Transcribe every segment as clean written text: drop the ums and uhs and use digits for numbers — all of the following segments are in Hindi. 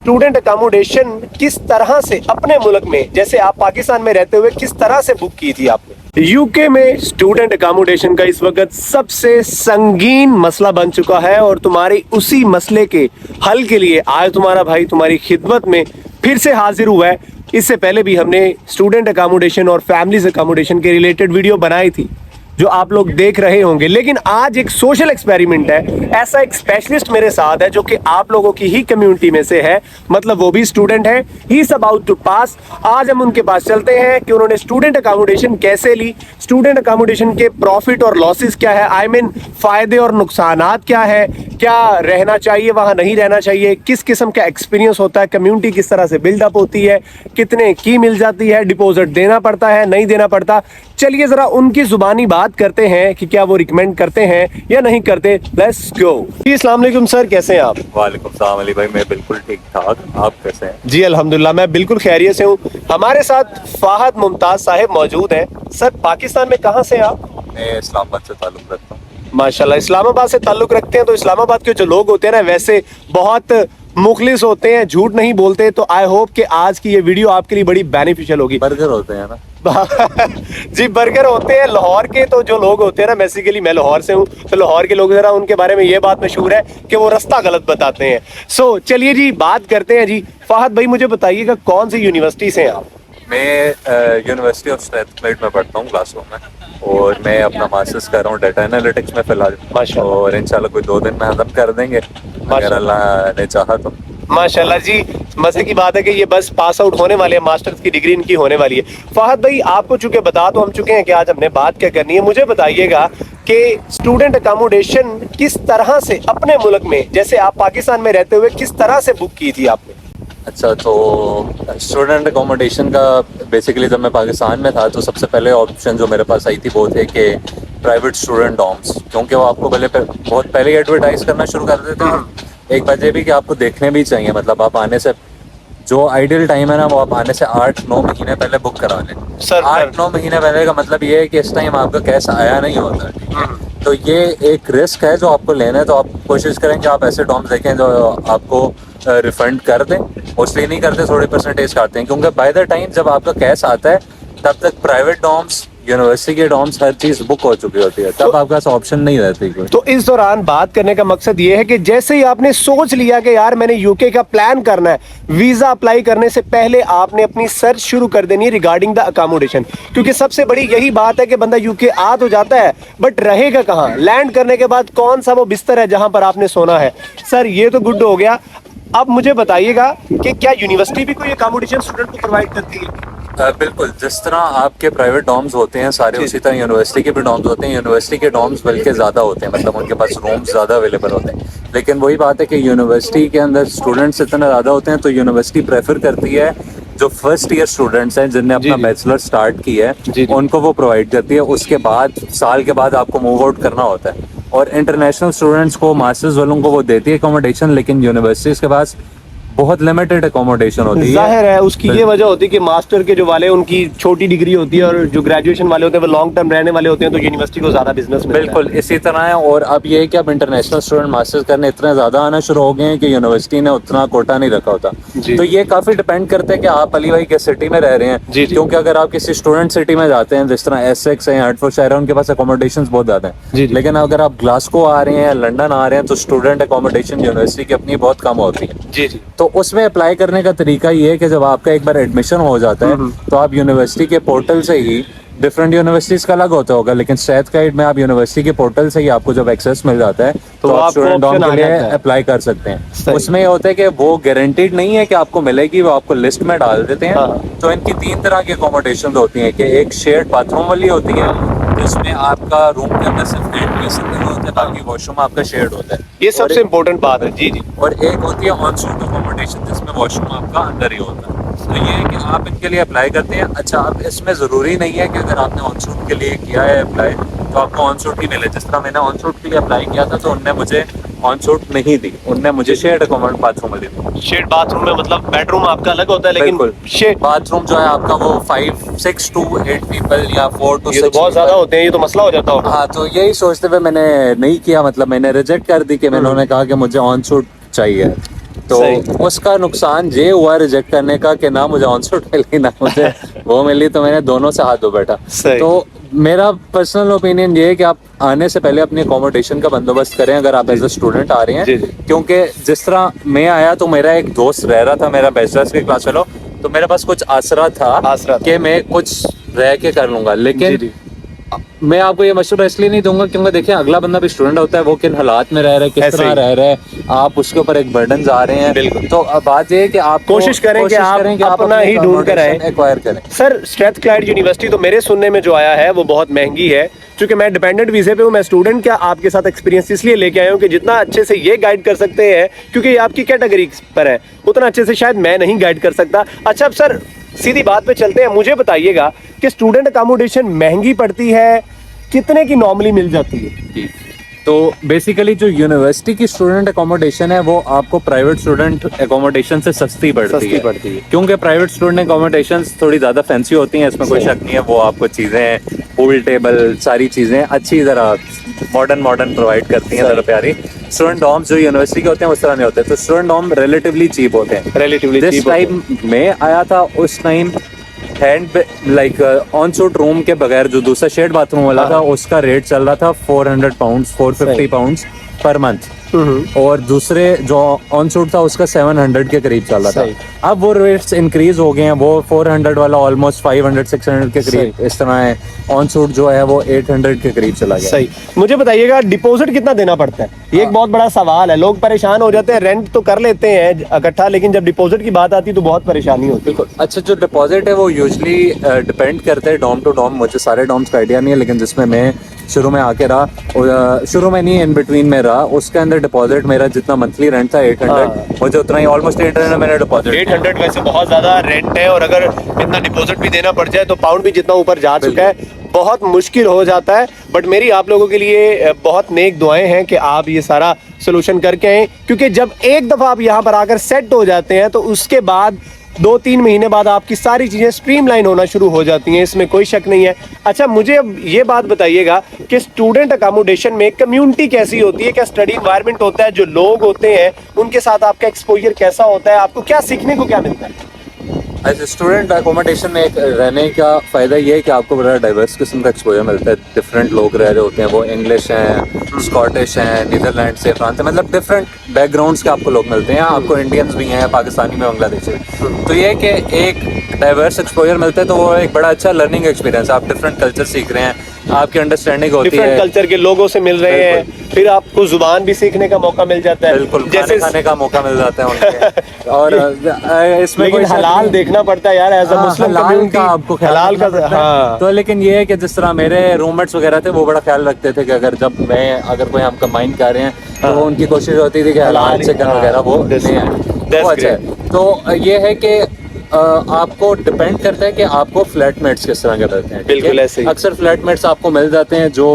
स्टूडेंट अकोमोडेशन किस तरह से अपने मुल्क में, जैसे आप पाकिस्तान में रहते हुए, किस तरह से बुक की थी आपने? यूके में स्टूडेंट अकोमोडेशन का इस वक्त सबसे संगीन मसला बन चुका है और तुम्हारी उसी मसले के हल के लिए आज तुम्हारा भाई तुम्हारी खिदमत में फिर से हाजिर हुआ है। इससे पहले भी हमने स्टूडेंट अकोमोडेशन और फैमिलीज अकोमोडेशन के रिलेटेड वीडियो बनाई थी जो आप लोग देख रहे होंगे, लेकिन आज एक सोशल एक्सपेरिमेंट है। ऐसा एक स्पेशलिस्ट मेरे साथ है जो कि आप लोगों की ही कम्युनिटी में से है, मतलब वो भी स्टूडेंट है, ही इज अबाउट टू पास। आज हम उनके पास चलते हैं कि उन्होंने स्टूडेंट अकोमोडेशन कैसे ली, स्टूडेंट अकोमोडेशन के प्रॉफिट और लॉसेस क्या है, आई मीन फायदे और नुकसानात क्या है, क्या रहना चाहिए वहां नहीं रहना चाहिए, किस किस्म का एक्सपीरियंस होता है, कम्युनिटी किस तरह से बिल्डअप होती है, कितने की मिल जाती है, डिपॉजिट देना पड़ता है नहीं देना पड़ता। चलिए जरा उनकी जुबानी बात करते हैं कि क्या वो रिकमेंड करते हैं या नहीं करते। Let's go. जी अस्सलाम वालेकुम सर, कैसे हैं आप? वालेकुम सलाम अली भाई, मैं बिल्कुल ठीक ठाक, आप कैसे हैं? जी अल्हम्दुलिल्लाह, मैं बिल्कुल खैरियत से हूँ। हमारे साथ फाहद मुमताज साहिब मौजूद हैं। सर पाकिस्तान में कहाँ से आप? मैं इस्लामाबाद से ताल्लुक़ रखता हूँ। माशाल्लाह, इस्लामाबाद से ताल्लुक रखते हैं। तो इस्लामाबाद के जो लोग होते हैं ना, वैसे बहुत मुखलिस होते हैं, झूठ नहीं बोलते। तो आई होप कि आज की ये वीडियो आपके लिए बड़ी बेनिफिशियल होगी। बर्गर होते हैं ना? जी बर्गर होते हैं लाहौर के। तो जो लोग होते हैं ना, बेसिकली मैं लाहौर से हूँ, तो लाहौर के लोग जरा उनके बारे में ये बात मशहूर है कि वो रास्ता गलत बताते हैं। सो चलिए जी बात करते हैं। जी फाहद भाई मुझे बताइएगा कौन सी यूनिवर्सिटी से हैं आप? मैं यूनिवर्सिटी ऑफ स्ट्रैथक्लाइड में पढ़ता हूँ क्लास 2 में, और मैं अपना मास्टर्स कर रहा हूँ डाटा एनालिटिक्स में फिलहाल। माशाल्लाह। और इंशाल्लाह कोई 2 दिन में खत्म कर देंगे अगर अल्लाह ने चाहा तो। माशाल्लाह जी, मजे की बात है कि ये बस पास आउट होने वाले हैं, मास्टर्स की डिग्री इनकी होने वाली है। फहद भाई आपको चूंकि बता तो हम चुके हैं कि आज हमने बात क्या करनी है, मुझे बताइएगा कि स्टूडेंट अकोमोडेशन किस तरह से अपने मुल्क में, जैसे आप पाकिस्तान में रहते हुए, किस तरह से बुक की थी आपने? अच्छा, तो स्टूडेंट अकोमोडेशन का बेसिकली जब मैं पाकिस्तान में था तो सबसे पहले ऑप्शन जो मेरे पास आई थी वो थे कि प्राइवेट स्टूडेंट डॉर्म्स, क्योंकि वो आपको बहुत पहले ही एडवर्टाइज करना शुरू कर देते हैं। एक बात ये भी कि आपको देखने भी चाहिए, मतलब आप आने से जो आइडियल टाइम है ना, वो आप आने से 8-9 महीने पहले बुक करा लें। 8-9 महीने पहले का मतलब ये है कि इस टाइम आपका कैश आया नहीं होता, ठीक है? तो ये एक रिस्क है जो आपको लेना है। तो आप कोशिश करें कि आप ऐसे डॉम्स देखें जो आपको रिफंड कर दें। मोस्टली नहीं करते, थोड़ी परसेंटेज काटते हैं, क्योंकि बाय द टाइम जब आपका कैश आता है तब तक प्राइवेट डॉम्स, यूनिवर्सिटी के डॉम्स, हर चीज बुक हो चुकी होती है, तब आपके पास ऑप्शन नहीं रहती कोई। तो इस दौरान बात करने का मकसद ये है कि जैसे ही आपने सोच लिया कि यार मैंने यूके का प्लान करना है, वीजा अप्लाई करने से पहले आपने अपनी सर्च शुरू कर देनी है रिगार्डिंग द अकोमोडेशन। क्योंकि सबसे बड़ी यही बात है कि बंदा यूके आ तो जाता है, बट रहेगा कहाँ? लैंड करने के बाद कौन सा वो बिस्तर है जहां पर आपने सोना है? सर ये तो गुड हो गया। अब मुझे बताइएगा कि क्या यूनिवर्सिटी भी कोई अकोमोडेशन स्टूडेंट को प्रोवाइड करती है? बिल्कुल, जिस तरह आपके प्राइवेट डॉम्स होते हैं सारे, उसी तरह यूनिवर्सिटी के भी डॉम्स होते हैं। यूनिवर्सिटी के डॉम्स बल्कि ज़्यादा होते हैं, मतलब उनके पास रूम्स ज़्यादा अवेलेबल होते हैं। लेकिन वही बात है कि यूनिवर्सिटी के अंदर स्टूडेंट्स इतने ज़्यादा होते हैं, तो यूनिवर्सिटी प्रेफर करती है जो फर्स्ट ईयर स्टूडेंट्स हैं जिनने अपना बैचलर स्टार्ट किया है, उनको वो प्रोवाइड करती है। उसके बाद साल के बाद आपको मूव आउट करना होता है। और इंटरनेशनल स्टूडेंट्स को, मास्टर्स वालों को वो देती है अकोमोडेशन, लेकिन यूनिवर्सिटीज़ के पास बहुत लिमिटेड अकोमोडेशन होती है। जाहिर है उसकी ये वजह होती है कि मास्टर के जो वाले उनकी छोटी डिग्री होती है और जो ग्रेजुएशन वाले होते हैं वो लॉन्ग टर्म रहने वाले होते हैं, तो यूनिवर्सिटी को ज्यादा बिजनेस मिलता है। बिल्कुल इसी तरह है। और अब ये है कि अब इंटरनेशनल स्टूडेंट मास्टर्स करने इतने ज्यादा आना शुरू हो गए हैं कि यूनिवर्सिटी ने उतना कोटा नहीं रखा होता। तो ये काफी डिपेंड करता है कि आप अली भाई किस सिटी में रह रहे हैं। क्योंकि अगर आप किसी स्टूडेंट सिटी में जाते हैं, जिस तरह एसेक्स है, हर्टफोर्डशायर है, उनके पास अकोमोडेशन बहुत ज्यादा है। लेकिन अगर आप ग्लासगो आ रहे हैं, लंदन आ रहे हैं, तो स्टूडेंट अकोमोडेशन यूनिवर्सिटी की अपनी बहुत कम होती है। तो उसमें अप्लाई करने का तरीका ये है कि जब आपका एक बार एडमिशन हो जाता है तो आप यूनिवर्सिटी के पोर्टल से ही, डिफरेंट यूनिवर्सिटीज का अलग होता होगा, लेकिन स्ट्रैथक्लाइड में आप यूनिवर्सिटी के पोर्टल से ही आपको जब एक्सेस मिल जाता है तो आप स्टूडेंट डॉम के लिए अप्लाई कर सकते हैं। उसमें ये होता है कि वो गारंटीड नहीं है कि आपको मिलेगी, वो आपको लिस्ट में डाल देते हैं। तो इनकी 3 तरह की अकोमोडेशन होती हैं कि एक शेयर्ड बाथरूम वाली होती है, जिसमें आपका रूम के अंदर सिर्फ वेंटिलेशन होता है, बाकी वॉशरूम आपका शेयर्ड होता है। ये सबसे इम्पोर्टेंट बात है। जी। और एक होती है ऑन सूट अकोमोडेशन, जिसमें वॉशरूम आपका अंदर ही होता है। तो ये है कि आप इनके लिए अप्लाई करते हैं। अच्छा, अब इसमें ज़रूरी नहीं है कि अगर आपने ऑन सूट के लिए किया है अप्लाई तो आपको ऑन सूट ही मिले। जिस तरह मैंने ऑन सूट के लिए अप्लाई किया था तो उनने मुझे ऑन सूट नहीं दी, उनने मुझे शेयर्ड अकोमोडेशन बाथरूम दी। शेयर्ड बाथरूम में मतलब बेडरूम आपका अलग होता है, लेकिन शेयर्ड बाथरूम जो है आपका वो 6 to 8 पीपल या 4 to 6, ये तो बहुत ज्यादा होते हैं, ये तो मसला हो जाता होगा। हाँ, तो यही सोचते हुए मैंने नहीं किया, मतलब मैंने रिजेक्ट कर दी कि मैंने कहा कि मुझे ऑन सूट चाहिए। तो उसका नुकसान ये हुआ रिजेक्ट करने का कि ना मुझे ऑनसूट मिली ना मुझे वो मिली, तो मैंने दोनों से हाथ धो बैठा। तो मेरा पर्सनल ओपिनियन ये है कि आप आने से पहले अपनी अकोमोडेशन का बंदोबस्त करें अगर आप एज ए स्टूडेंट आ रहे हैं, क्योंकि जिस तरह मैं आया तो मेरा एक दोस्त रह रहा था, मेरा बैचलर्स की क्लास फेलो, तो मेरे पास कुछ आसरा था कि मैं कुछ रह के कर लूंगा। लेकिन मैं आपको ये मशवरा इसलिए नहीं दूंगा क्योंकि देखिए अगला बंदा भी स्टूडेंट होता है, वो किन हालात में रह रहा है, किस तरह रह रहा है, आप उसके ऊपर एक बर्डन आ रहे हैं। तो बात ये है कि आप कोशिश करें कि आप अपना ही ढूंढ कर आए, एक्वायर करें। सर स्ट्रैथक्लाइड यूनिवर्सिटी तो मेरे सुनने में जो आया है वो बहुत महंगी है, क्योंकि मैं डिपेंडेंट वीजे पे हूँ, मैं स्टूडेंट क्या आपके साथ एक्सपीरियंस इसलिए लेके आया हूँ कि जितना अच्छे से ये गाइड कर सकते हैं, क्योंकि ये आपकी कैटेगरी पर है, उतना अच्छे से शायद मैं नहीं गाइड कर सकता। अच्छा अब सर सीधी बात पे चलते हैं, मुझे बताइएगा कि स्टूडेंट अकोमोडेशन महंगी पड़ती है, कितने की नॉर्मली मिल जाती है? तो बेसिकली जो यूनिवर्सिटी की स्टूडेंट अकोमोडेशन है वो आपको प्राइवेट स्टूडेंट अकोमोडेशन से सस्ती पड़ती है, क्योंकि प्राइवेट स्टूडेंट अकोमोडेशन थोड़ी ज्यादा फैंसी होती हैं, इसमें कोई शक नहीं है। वो आपको चीजें पूल टेबल सारी चीजें अच्छी जरा मॉडर्न प्रोवाइड करती हैं, जरा प्यारी। स्टूडेंट डॉर्म्स जो यूनिवर्सिटी के होते हैं उस तरह नहीं होते, तो स्टूडेंट डॉर्म रिलेटिवली चीप होते हैं। जिस टाइम में आया था उस time hand like on suit room के बगैर जो दूसरा शेड बाथरूम वाला था उसका रेट चल रहा था 400 पाउंड्स 450 पाउंड्स पर मंथ, और दूसरे जो ऑन सूट था उसका 700 के करीब चल रहा था। अब वो रेट्स इंक्रीज हो गए हैं, वो 400 वाला ऑलमोस्ट 500-600 के करीब इस तरह है, ऑन सूट जो है वो 800 के करीब चला गया। सही। मुझे बताइएगा डिपॉजिट कितना देना पड़ता है? ये एक बहुत बड़ा सवाल है, लोग परेशान हो जाते हैं, रेंट तो कर लेते हैं इकट्ठा, लेकिन जब डिपॉजिट की बात आती है तो बहुत परेशानी होती है। अच्छा जो डिपॉजिट है वो यूजुअली डिपेंड करता है डॉम टू डॉम, मुझे सारे डॉम्स का आइडिया नहीं है, लेकिन जिसमें मैं शुरू में आके रहा, शुरू में नहीं इन बिटवीन में रहा, उसके अंदर डिपॉजिट मेरा जितना मंथली रेंट था 800, मुझे उतना ही ऑलमोस्ट 800 मैंने डिपॉजिट। 800 वैसे बहुत ज्यादा रेंट है, और अगर इतना डिपॉजिट भी देना पड़ जाए तो पाउंड भी जितना ऊपर जा चुका है बहुत मुश्किल हो जाता है। बट मेरी आप लोगों के लिए बहुत नेक दुआएं हैं कि आप ये सारा सोल्यूशन करके आए, क्योंकि जब एक दफा आप यहाँ पर आकर सेट हो जाते हैं तो उसके बाद 2-3 महीने बाद आपकी सारी चीजें स्ट्रीमलाइन होना शुरू हो जाती हैं, इसमें कोई शक नहीं है। अच्छा मुझे अब ये बात बताइएगा कि स्टूडेंट अकोमोडेशन में कम्युनिटी कैसी होती है, क्या स्टडी एनवायरनमेंट होता है, जो लोग होते हैं उनके साथ आपका एक्सपोजर कैसा होता है, आपको क्या सीखने को क्या मिलता है? एज स्टूडेंट अकोमोडेशन में एक रहने का फ़ायदा ये है कि आपको बड़ा डाइवर्स किस्म का एक्सपोजर मिलता है, डिफरेंट लोग रह रहे होते हैं, वो इंग्लिश हैं, स्कॉटिश हैं, नीदरलैंड से, फ्रांस से, मतलब डिफरेंट बैकग्राउंड्स के आपको लोग मिलते हैं। आपको इंडियंस भी हैं, पाकिस्तानी में, बांग्लादेशी, तो ये है कि एक डाइवर्स एक्सपोजर मिलता है, तो वो एक बड़ा अच्छा लर्निंग एक्सपीरियंस, आप डिफरेंट कल्चर सीख रहे हैं, आपकी अंडरस्टैंडिंग होती है, डिफरेंट कल्चर के लोगों से मिल रहे हैं, फिर आपको जुबान भी सीखने का मौका मिल जाता है, बिल्कुल जैसे खाने का मौका मिल जाता है उनके और इसमें लेकिन हलाल देखना पड़ता है यार, एज अ मुस्लिम कम्युनिटी आपको हलाल का। हाँ। तो लेकिन ये है कि जिस तरह मेरे रूममेट्स वगैरह थे वो बड़ा ख्याल रखते थे कि अगर कोई हम कंबाइन कर रहे हैं तो उनकी कोशिश होती थी कि हलाल चिकन वगैरह वो नहीं है, वो अच्छा है। तो ये है कि आपको डिपेंड करता है कि आपको फ्लैटमेट्स किस तरह के रहते हैं। बिल्कुल ऐसे अक्सर फ्लैटमेट्स आपको मिल जाते हैं जो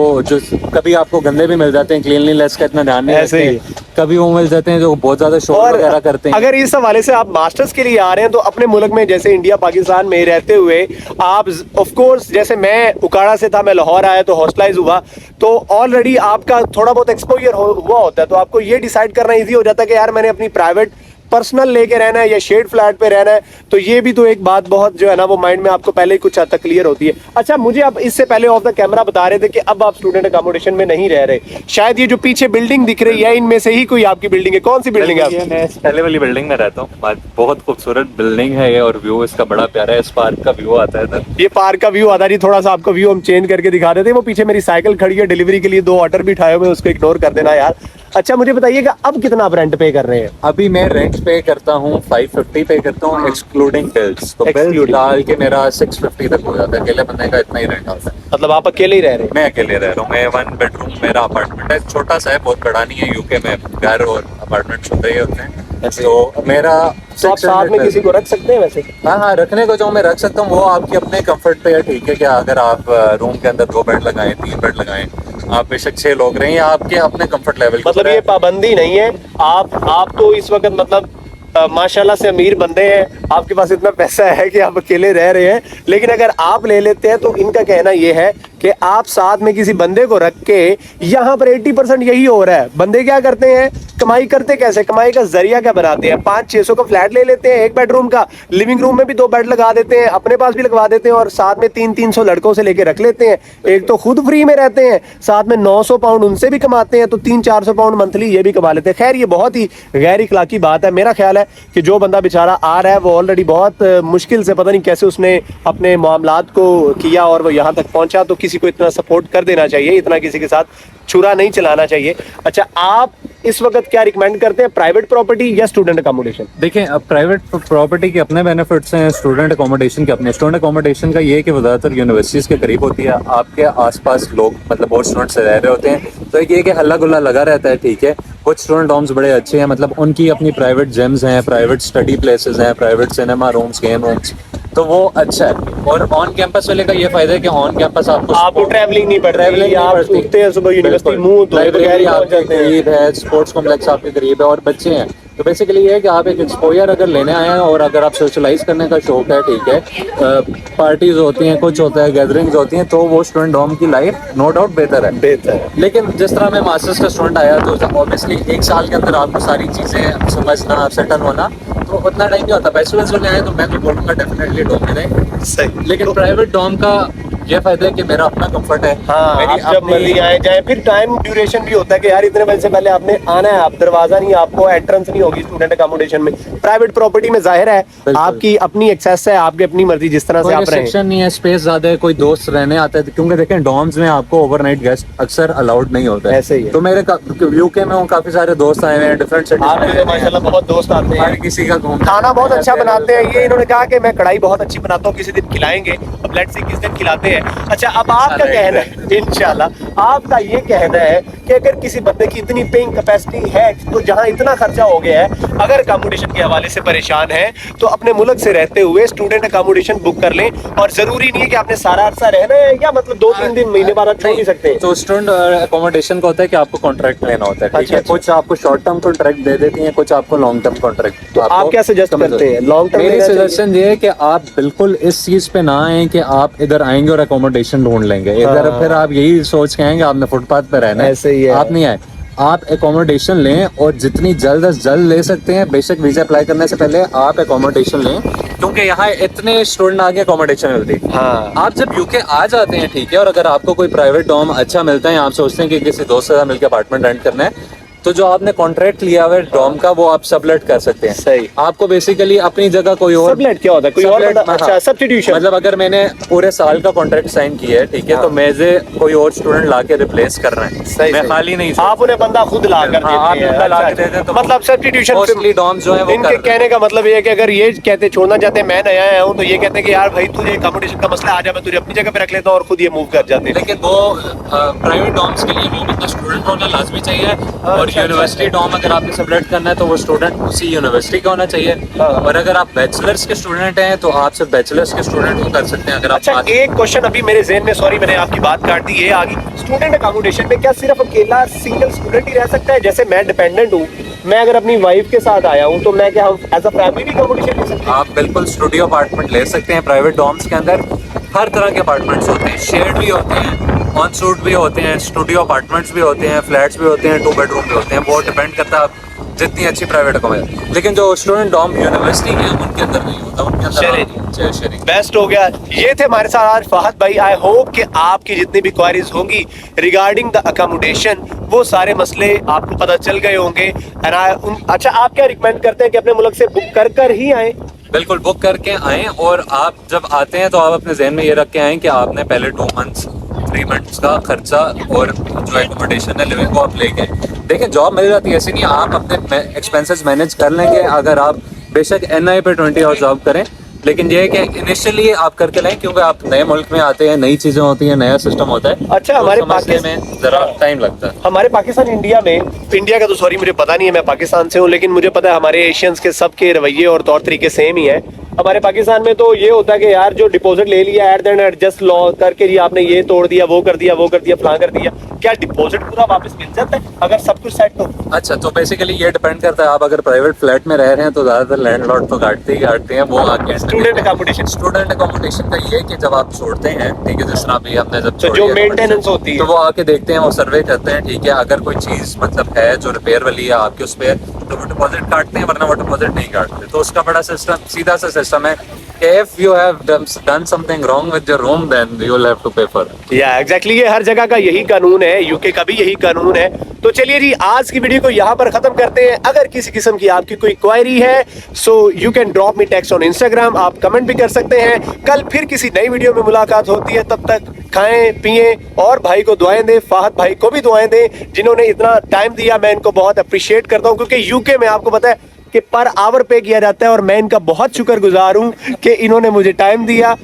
कभी आपको गंदे भी मिल जाते हैं, क्लीनलीनेस का इतना ध्यान नहीं रखते, कभी वो मिल जाते हैं जो बहुत ज्यादा शोर वगैरह करते हैं। अगर इस हवाले से आप मास्टर्स के लिए आ रहे हैं तो अपने मुल्क में जैसे इंडिया पाकिस्तान में रहते हुए आप ऑफ कोर्स, जैसे मैं उकाड़ा से था, मैं लाहौर आया तो हॉस्टलाइज हुआ, तो ऑलरेडी आपका थोड़ा बहुत एक्सपोजर हुआ होता है, तो आपको ये डिसाइड करना ईजी हो जाता है कि यार मैंने अपनी प्राइवेट पर्सनल लेके रहना है या शेड फ्लैट पे रहना है, तो ये भी तो एक बात बहुत जो है ना वो माइंड में आपको पहले ही कुछ हद तक क्लियर होती है। अच्छा मुझे अब इससे पहले ऑफ द कैमरा बता रहे थे कि अब आप स्टूडेंट अकोमोडेशन में नहीं रह रहे, शायद ये जो पीछे बिल्डिंग दिख रही है इनमें से ही कोई आपकी बिल्डिंग है, कौन सी बिल्डिंग है? मैं पहले वाली बिल्डिंग में रहता हूँ, बहुत खूबसूरत बिल्डिंग है ये, और व्यू इसका बड़ा प्यारा है, इस पार्क का व्यू आता है इधर, ये पार्क का व्यू आता है जी। थोड़ा सा आपको व्यू हम चेंज करके दिखा देते हैं, वो पीछे मेरी साइकिल खड़ी है डिलीवरी के लिए, 2 ऑर्डर भी उठाए हुए, उसको इग्नोर कर देना यार। अच्छा मुझे बताइएगा अब कितना आप रेंट पे कर रहे हैं? अभी मैं रेंट पे करता हूँ 550 पे करता हूँ एक्सक्लूडिंग बिल्स, तो बिल डाल के मेरा 650 तक हो जाता है, अकेले बंदे का इतना ही रेंट आता है। मतलब आप अकेले ही रह रहे हैं? मैं अकेले रह रहा हूँ, मैं 1 बेडरूम मेरा अपार्टमेंट है, छोटा सा है, बहुत बड़ा नहीं है, यूके में घर और अपार्टमेंट होते ही होते हैं, तो मेरा तो आप साथ में किसी को रख सकते हैं वैसे? हाँ, रखने को जो मैं रख सकता हूँ वो आपके अपने कंफर्ट पे है, ठीक है, कि अगर आप रूम के अंदर 2 बेड लगाएं, 3 बेड लगाएं, आप बेशक 6 लोग रहे हैं, आपके अपने कंफर्ट लेवल, मतलब ये पाबंदी नहीं है, आप तो इस वक्त मतलब माशाल्लाह से अमीर बंदे हैं, आपके पास इतना पैसा है कि आप अकेले रह रहे हैं, लेकिन अगर आप ले लेते हैं तो इनका कहना ये है कि आप साथ में किसी बंदे को रख के, यहाँ पर 80% यही हो रहा है। बंदे क्या करते हैं, कमाई करते कैसे, कमाई का जरिया क्या बनाते हैं, 500-600 का फ्लैट ले लेते हैं, 1 बेडरूम का, लिविंग रूम में भी 2 बेड लगा देते हैं, अपने पास भी लगवा देते हैं, और साथ में 300-300 लड़कों से लेके रख लेते हैं। एक तो खुद फ्री में रहते हैं, साथ में 900 पाउंड उनसे भी कमाते हैं, तो 300-400 पाउंड मंथली ये भी कमा लेते हैं। खैर ये बहुत ही गैर इखलाकी बात है। मेरा ख्याल है कि जो बंदा बेचारा आ रहा है वो ऑलरेडी बहुत मुश्किल से, पता नहीं कैसे उसने अपने मामलात को किया और वो यहाँ तक पहुंचा, तो किसी को इतना सपोर्ट कर देना चाहिए, इतना किसी के साथ छुरा नहीं चलाना चाहिए। अच्छा, आप इस वक्त क्या रिकमेंड करते हैं, प्राइवेट प्रॉपर्टी या स्टूडेंट अकोमोडेशन? देखिए, अब प्राइवेट प्रॉपर्टी के अपने बेनिफिट्स हैं, स्टूडेंट अकोमोडेशन के अपने। स्टूडेंट अकोमोडेशन का ये है कि वो ज़्यादातर यूनिवर्सिटीज़ के करीब होती है, आपके आसपास लोग मतलब बहुत स्टूडेंट्स रह रहे होते हैं, तो एक ये कि हल्ला गुल्ला लगा रहता है, ठीक है। कुछ स्टूडेंट होम्स बड़े अच्छे हैं, मतलब उनकी अपनी प्राइवेट जिम्स हैं, प्राइवेट स्टडी प्लेसेस हैं, private cinema rooms, game rooms, तो वो अच्छा है। और ऑन कैंपस वाले का ये फायदा है कि ऑन कैंपस आपको ट्रैवलिंग नहीं पड़ रही, आप उठते हैं सुबह यूनिवर्सिटी, मुंह धो लाइब्रेरी आपके करीब है, स्पोर्ट्स कॉम्प्लेक्स आपके करीब है, और बच्चे हैं, तो बेसिकली ये है कि आप एक एक्सपोजर अगर लेने आए हैं और अगर आप सोशलाइज करने का शौक है, ठीक है, पार्टीज होती हैं, कुछ होता है, गैदरिंग्स होती हैं, तो वो स्टूडेंट होम की लाइफ नो डाउट बेहतर है। लेकिन जिस तरह मैं मास्टर्स का स्टूडेंट आया, तो ऑब्वियसली 1 साल के अंदर आपको सारी चीज़ें समझना, सेटल होना, तो उतना टाइम नहीं होता। बैचलर्स में आए तो मैं तो बोलूँगा डेफिनेटली डॉम में रहें, सही। लेकिन प्राइवेट डॉम का ये फायदा है कि मेरा अपना कंफर्ट है। हाँ, आप जब मर्जी आए जाए, फिर टाइम ड्यूरेशन भी होता है कि यार इतने बजे से पहले आपने आना है, आप दरवाजा नहीं, आपको एंट्रेंस नहीं होगी स्टूडेंट अकोमोडेशन में। प्राइवेट प्रॉपर्टी में जाहिर है आपकी अपनी एक्सेस है, आपकी अपनी मर्जी, जिस तरह से आप रहें। सेक्शन नहीं है, स्पेस ज्यादा है, कोई दोस्त रहने आता है, क्योंकि देखें डॉम्स में आपको ओवरनाइट गेस्ट अक्सर अलाउड नहीं होता है। ऐसे ही है। तो मेरे यूके में काफी सारे दोस्त आए हुए हैं, डिफरेंट सिटीज में, माशाल्लाह बहुत दोस्त आते हैं, हर किसी का खाना बहुत अच्छा बनाते हैं। ये इन्होंने कहा कि मैं कढ़ाई बहुत अच्छी बनाता हूँ, किसी दिन खिलाएंगे, अब लेट्स सी किस दिन खिलाते हैं। अच्छा, अब आपका कहना है, इंशाल्लाह आपका ये कहना है कि अगर किसी बंदे की इतनी पेइंग कैपेसिटी है, तो जहां इतना खर्चा हो गया है, अगर अकोमोडेशन के हवाले से परेशान है, तो अपने मुल्क से रहते हुए स्टूडेंट अकोमोडेशन बुक कर लें। और जरूरी नहीं है कि आपने सारा अरसा रहना है, या मतलब 2-3 दिन, महीने बाद आप छोड़ ही सकते हैं। तो स्टूडेंट अकोमोडेशन का होता है कि आपको कॉन्ट्रैक्ट लेना होता है, ठीक है। कुछ आपको शॉर्ट टर्म कॉन्ट्रैक्ट दे देती हैं, कुछ आपको लॉन्ग टर्म कॉन्ट्रैक्ट। तो आप क्या सजेस्ट करते हैं, लॉन्ग टर्म? मेरी सजेशन ये है कि आप बिल्कुल इस चीज पे ना आए कि आप इधर आएंगे और अकोमोडेशन ढूंढ लेंगे इधर, फिर आप यही सोच के आएंगे आपने फुटपाथ पे रहना है, ऐसे ही है। आप नहीं आए। आप एकोमोडेशन लें, और जितनी जल्द से जल्द ले सकते हैं, बेशक वीजा अप्लाई करने से पहले आप एकोमोडेशन लें, क्योंकि यहाँ इतने स्टूडेंट आगे एकोमोडेशन मिलती है। हाँ। आप जब यूके आ जाते हैं, ठीक है, और अगर आपको कोई प्राइवेट डॉम अच्छा मिलता है, आप सोचते हैं कि किसी दोस्त के साथ मिलकर अपार्टमेंट रेंट करना है, तो जो आपने कॉन्ट्रैक्ट लिया हुआ है डॉम का, वो आप सबलेट कर सकते हैं। सही। आपको बेसिकली अपनी जगह कोई और सबलेट क्या होता है, कोई और बंदा? अच्छा, सब्स्टिट्यूशन। मतलब अगर मैंने पूरे साल का कॉन्ट्रैक्ट साइन किया है, ठीक है, तो मेरे कोई और स्टूडेंट लाके रिप्लेस कर रहे हैं, सही, मैं सही। खाली नहीं, आप उन्हें बंदा खुद ला कर देते हैं। आप बंदा ला के देते हैं, तो मतलब सब्स्टिट्यूशन मोस्टली डॉम्स जो है वो इनके कहने का मतलब ये है कि अगर ये कहते छोड़ना चाहते हैं, मैं नया आया हूँ, तो ये कहते हैं कि यार भाई तुझे अकोमोडेशन का मसला आ जाए, मैं तुझे अपनी जगह पे रख लेता हूँ, और खुद ये मूव कर जाते हैं। लेकिन वो प्राइवेट डॉम्स के लिए वो बंदा स्टूडेंट होना लाजमी चाहिए, और यूनिवर्सिटी डॉम अगर आपने सबलेट करना है तो वो स्टूडेंट उसी यूनिवर्सिटी का होना चाहिए। और अगर आप बैचलर्स के स्टूडेंट हैं तो आप सिर्फ बैचलर्स के स्टूडेंट को कर सकते हैं। अगर आप अच्छा, एक क्वेश्चन अभी मेरे ज़हन में, सॉरी मैंने आपकी बात काट दी, ये आ गई, स्टूडेंट अकोमोडेशन में क्या सिर्फ अकेला सिंगल स्टूडेंट ही रह सकता है? जैसे मैं डिपेंडेंट हूँ, मैं अगर अपनी वाइफ के साथ आया हूँ, तो मैं क्या एज अ फैमिली अकोमोडेशन ले सकता हूँ? आप बिल्कुल स्टूडियो अपार्टमेंट ले सकते हैं। प्राइवेट डॉम्स के अंदर हर तरह के अपार्टमेंट्स होते हैं, शेयर्ड भी होते हैं, ऑन सूट भी होते हैं, स्टूडियो अपार्टमेंट्स भी होते हैं, फ्लैट्स भी होते हैं, 2 बेडरूम भी होते हैं। बहुत डिपेंड करता है आप जितनी अच्छी प्राइवेट अकोमोडेशन। लेकिन जो स्टूडेंट डॉम यूनिवर्सिटी के हैं उनके अंदर नहीं होता, उनके अंदर शेयरिंग। बेस्ट हो गया। ये थे हमारे साथ आज फहद भाई। आई होप कि आपकी जितनी भी क्वारीज होंगी रिगार्डिंग द अकोमोडेशन, वो सारे मसले आपको पता चल गए होंगे। अच्छा, आप क्या रिकमेंड करते हैं कि अपने मुल्क से बुक कर कर ही आए? बिल्कुल बुक करके आएं, और आप जब आते हैं तो आप अपने जहन में ये रख के आएं कि आपने पहले 2 मंथ्स 3 मंथ्स का खर्चा और जो एकोमोडेशन है, लिविंग को आप लेके देखें। जॉब मिल जाती है, ऐसी नहीं, आप अपने एक्सपेंसेस मैनेज कर लेंगे अगर आप बेशक NI पे 20 आवर्स जॉब करें। लेकिन ये है कि इनिशियली आप करके लाएं, क्योंकि आप नए मुल्क में आते हैं, नई चीजें होती हैं, नया सिस्टम होता है। अच्छा, तो हमारे समझने में जरा टाइम लगता है। हमारे पाकिस्तान इंडिया में, इंडिया का तो सॉरी मुझे पता नहीं है, मैं पाकिस्तान से हूँ, लेकिन मुझे पता है हमारे एशियंस के सबके रवैये और तौर तरीके सेम ही है। हमारे पाकिस्तान में तो ये होता है कि यार जो डिपॉजिट ले लिया एट देन एडजस्ट लॉ करके जी आपने ये तोड़ दिया, वो कर दिया, फलां कर दिया, क्या डिपॉजिट पूरा वापस मिल जाता है अगर सब कुछ सेट हो? अच्छा, तो बेसिकली ये डिपेंड करता है, आप अगर प्राइवेट फ्लैट में रह रहे हैं तो ज्यादातर लैंडलॉर्ड तो काटते हैं, वो आके स्टूडेंट अकोमोडेशन का ये कि जब आप छोड़ते हैं, ठीक है, जिस तरह अभी हमने जब तो जो मेंटेनेंस होती है तो वो आके देखते हैं, वो सर्वे करते हैं, ठीक है, अगर कोई चीज मतलब है जो रिपेयर वाली है आपके उस पे, तो वो डिपॉजिट काटते हैं, वरना वो डिपॉजिट नहीं काटते। तो उसका बड़ा सिस्टम, सीधा सा सिस्टम है कि if you have done something wrong with your room, then you will have to pay for it. या एग्जैक्टली ये हर जगह का यही कानून है, यूके का भी यही कानून है। तो चलिए जी आज की वीडियो को यहाँ पर खत्म करते हैं। अगर किसी किस्म की आपकी कोई क्वेरी है so you can drop me text on Instagram, आप कमेंट भी कर सकते हैं। कल फिर किसी नई वीडियो में मुलाकात होती है, तब तक खाएं पिएं और भाई को दुआएं दें, फाहद भाई को भी दुआएं दें जिन्होंने इतना टाइम दिया। मैं इनको बहुत अप्रिशिएट करता हूँ क्योंकि यूके में आपको पता है कि पर आवर पे किया जाता है और मैं इनका बहुत शुक्रगुजार हूं कि इन्होंने मुझे टाइम दिया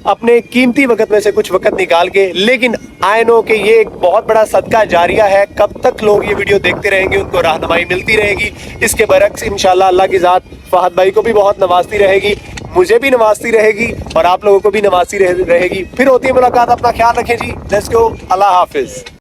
अपने कीमती वक्त में से कुछ वक्त निकाल के। लेकिन आई नो कि ये एक बहुत बड़ा सदका जारिया है, कब तक लोग ये वीडियो देखते रहेंगे, उनको रहनुमाई मिलती रहेगी। इसके बरक्स इंशाल्लाह अल्लाह की ज़ात फहद भाई को भी बहुत नवाजती रहेगी, मुझे भी नवाजती रहेगी और आप लोगों को भी नवाजती रहेगी। फिर होती है मुलाकात, अपना ख्याल रखें जी, लेट्स गो, अल्लाह हाफिज।